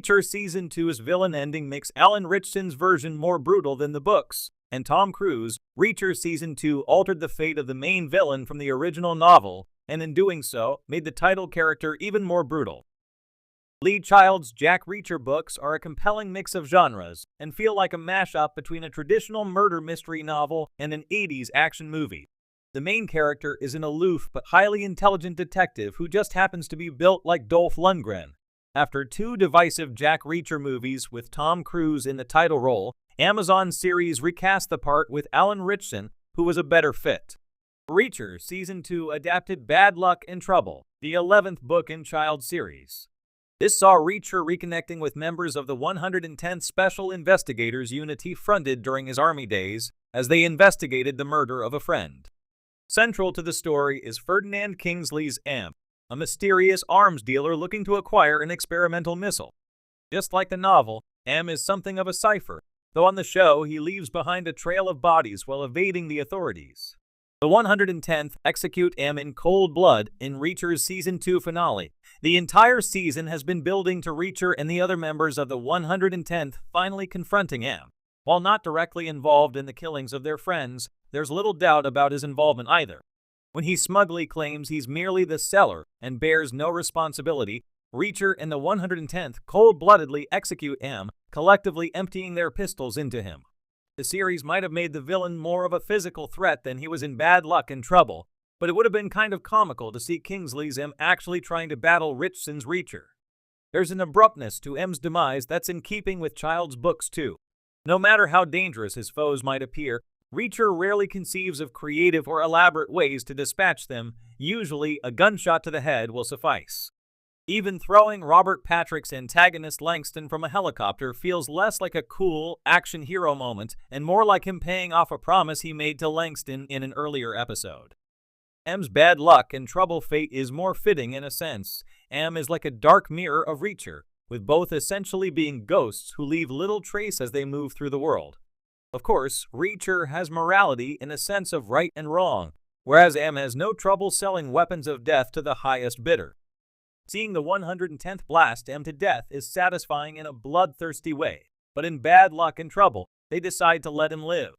Reacher Season 2's villain ending makes Alan Ritchson's version more brutal than the books, and Tom Cruise, Reacher Season 2 altered the fate of the main villain from the original novel, and in doing so, made the title character even more brutal. Lee Child's Jack Reacher books are a compelling mix of genres, and feel like a mashup between a traditional murder mystery novel and an 80s action movie. The main character is an aloof but highly intelligent detective who just happens to be built like Dolph Lundgren. After two divisive Jack Reacher movies with Tom Cruise in the title role, Amazon series recast the part with Alan Ritchson, who was a better fit. Reacher Season 2 adapted Bad Luck and Trouble, the 11th book in Child series. This saw Reacher reconnecting with members of the 110th Special Investigators Unit he fronted during his Army days, as they investigated the murder of a friend. Central to the story is Ferdinand Kingsley's M, a mysterious arms dealer looking to acquire an experimental missile. Just like the novel, M is something of a cipher, though on the show he leaves behind a trail of bodies while evading the authorities. The 110th execute M in cold blood in Reacher's Season 2 finale. The entire season has been building to Reacher and the other members of the 110th finally confronting M. While not directly involved in the killings of their friends, there's little doubt about his involvement either. When he smugly claims he's merely the seller and bears no responsibility, Reacher and the 110th cold-bloodedly execute M, collectively emptying their pistols into him. The series might have made the villain more of a physical threat than he was in Bad Luck and Trouble, but it would have been kind of comical to see Kingsley's M actually trying to battle Ritchson's Reacher. There's an abruptness to M's demise that's in keeping with Child's books too. No matter how dangerous his foes might appear, Reacher rarely conceives of creative or elaborate ways to dispatch them. Usually, a gunshot to the head will suffice. Even throwing Robert Patrick's antagonist Langston from a helicopter feels less like a cool, action hero moment and more like him paying off a promise he made to Langston in an earlier episode. M's Bad Luck and Trouble fate is more fitting in a sense. M is like a dark mirror of Reacher, with both essentially being ghosts who leave little trace as they move through the world. Of course, Reacher has morality in a sense of right and wrong, whereas M has no trouble selling weapons of death to the highest bidder. Seeing the 110th blast M to death is satisfying in a bloodthirsty way, but in Bad Luck and Trouble, they decide to let him live.